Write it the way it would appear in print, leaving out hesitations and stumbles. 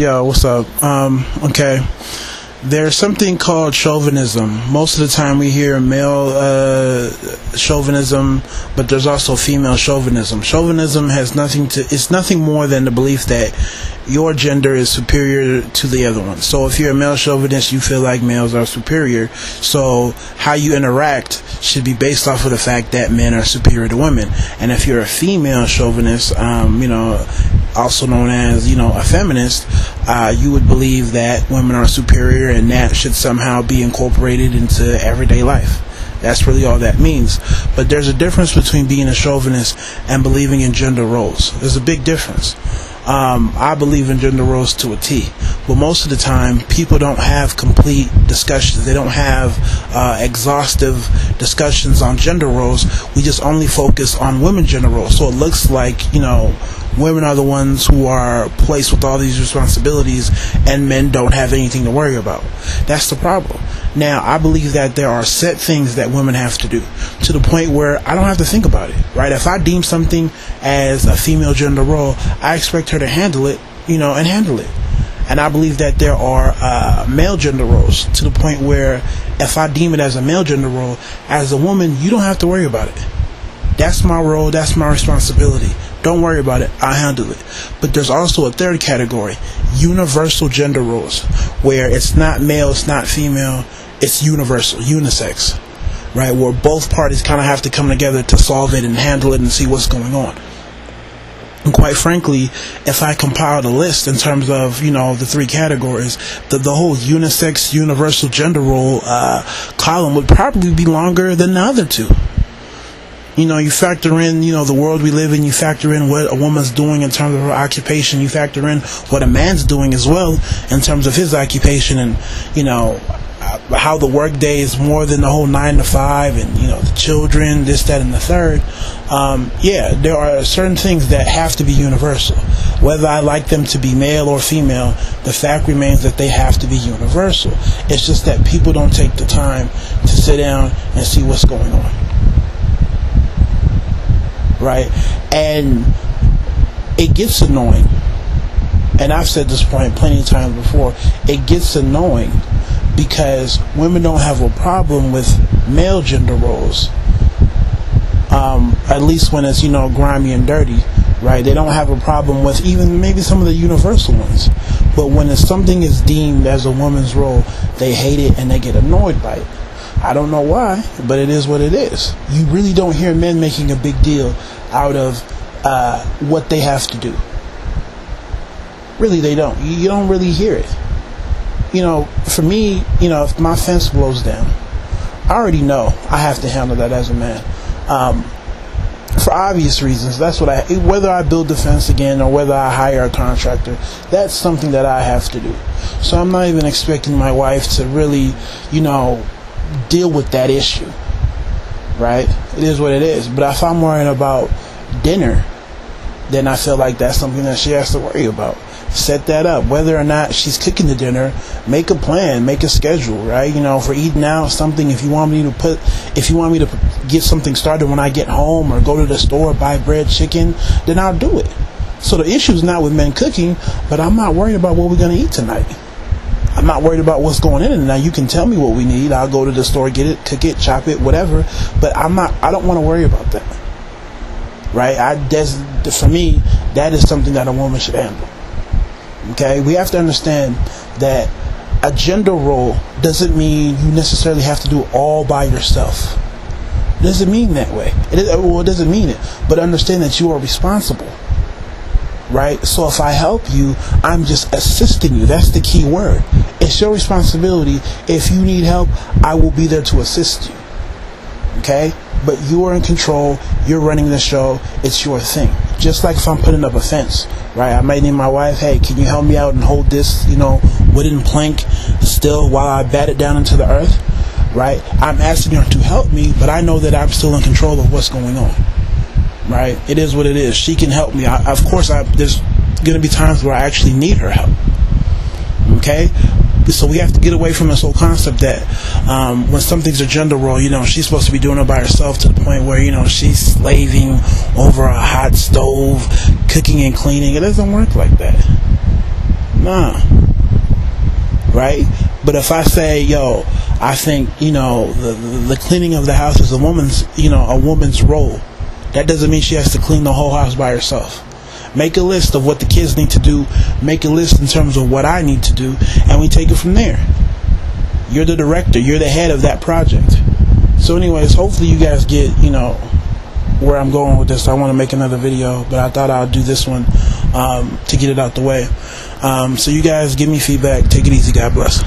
Yo, what's up? Okay. There's something called chauvinism. Most of the time we hear male chauvinism, but there's also female chauvinism. Chauvinism it's nothing more than the belief that your gender is superior to the other one. So if you're a male chauvinist, you feel like males are superior. So how you interact should be based off of the fact that men are superior to women. And if you're a female chauvinist, also known as, a feminist, you would believe that women are superior and that should somehow be incorporated into everyday life. That's really all that means. But there's a difference between being a chauvinist and believing in gender roles. There's a big difference. I believe in gender roles to a T, but most of the time people don't have complete discussions. They don't have exhaustive discussions on gender roles. We just only focus on women gender roles. So it looks like, women are the ones who are placed with all these responsibilities and men don't have anything to worry about. That's the problem. Now, I believe that there are set things that women have to do to the point where I don't have to think about it, right? If I deem something as a female gender role, I expect her to handle it, and handle it. And I believe that there are male gender roles to the point where if I deem it as a male gender role, as a woman, you don't have to worry about it. That's my role. That's my responsibility. Don't worry about it. I'll handle it. But there's also a third category, universal gender roles, where it's not male, it's not female, it's universal, unisex, right? Where both parties kind of have to come together to solve it and handle it and see what's going on. And quite frankly, if I compiled a list in terms of, the three categories, the whole unisex, universal gender role column would probably be longer than the other two. You factor in, the world we live in, you factor in what a woman's doing in terms of her occupation, you factor in what a man's doing as well in terms of his occupation, and, how the work day is more than the whole 9 to 5, and, the children, this, that, and the third. There are certain things that have to be universal. Whether I like them to be male or female, the fact remains that they have to be universal. It's just that people don't take the time to sit down and see what's going on. Right? And it gets annoying, and I've said this point plenty of times before, it gets annoying because women don't have a problem with male gender roles, at least when it's, grimy and dirty, right? They don't have a problem with even maybe some of the universal ones, but when something is deemed as a woman's role, they hate it and they get annoyed by it. I don't know why, but it is what it is. You really don't hear men making a big deal out of what they have to do. Really, they don't. You don't really hear it. For me, if my fence blows down, I already know I have to handle that as a man. For obvious reasons. That's whether I build the fence again or whether I hire a contractor, that's something that I have to do. So I'm not even expecting my wife to really, deal with that issue, right? It is what it is. But if I'm worrying about dinner, then I feel like that's something that she has to worry about. Set that up. Whether or not she's cooking the dinner, make a plan, make a schedule, right? For eating out, something, if you want me to get something started when I get home or go to the store, buy bread, chicken, then I'll do it. So the issue is not with men cooking, but I'm not worried about what we're going to eat tonight. I'm not worried about what's going in. Now you can tell me what we need. I'll go to the store, get it, cook it, chop it, whatever. But I don't want to worry about that. Right? For me, that is something that a woman should handle. Okay? We have to understand that a gender role doesn't mean you necessarily have to do it all by yourself. It doesn't mean that way. It doesn't mean it. But understand that you are responsible. Right? So if I help you, I'm just assisting you. That's the key word. It's your responsibility. If you need help, I will be there to assist you. Okay? But you are in control. You're running the show. It's your thing. Just like if I'm putting up a fence, right? I might need my wife, hey, can you help me out and hold this, wooden plank still while I bat it down into the earth? Right? I'm asking her to help me, but I know that I'm still in control of what's going on. Right? It is what it is. She can help me. There's going to be times where I actually need her help. Okay? So we have to get away from this whole concept that when something's a gender role, she's supposed to be doing it by herself to the point where, she's slaving over a hot stove, cooking and cleaning. It doesn't work like that. Nah. Right? But if I say, yo, I think, the cleaning of the house is a woman's role, that doesn't mean she has to clean the whole house by herself. Make a list of what the kids need to do. Make a list in terms of what I need to do, and we take it from there. You're the director. You're the head of that project. So anyways, hopefully you guys get, where I'm going with this. I want to make another video, but I thought I'll do this one to get it out the way. So you guys give me feedback. Take it easy. God bless.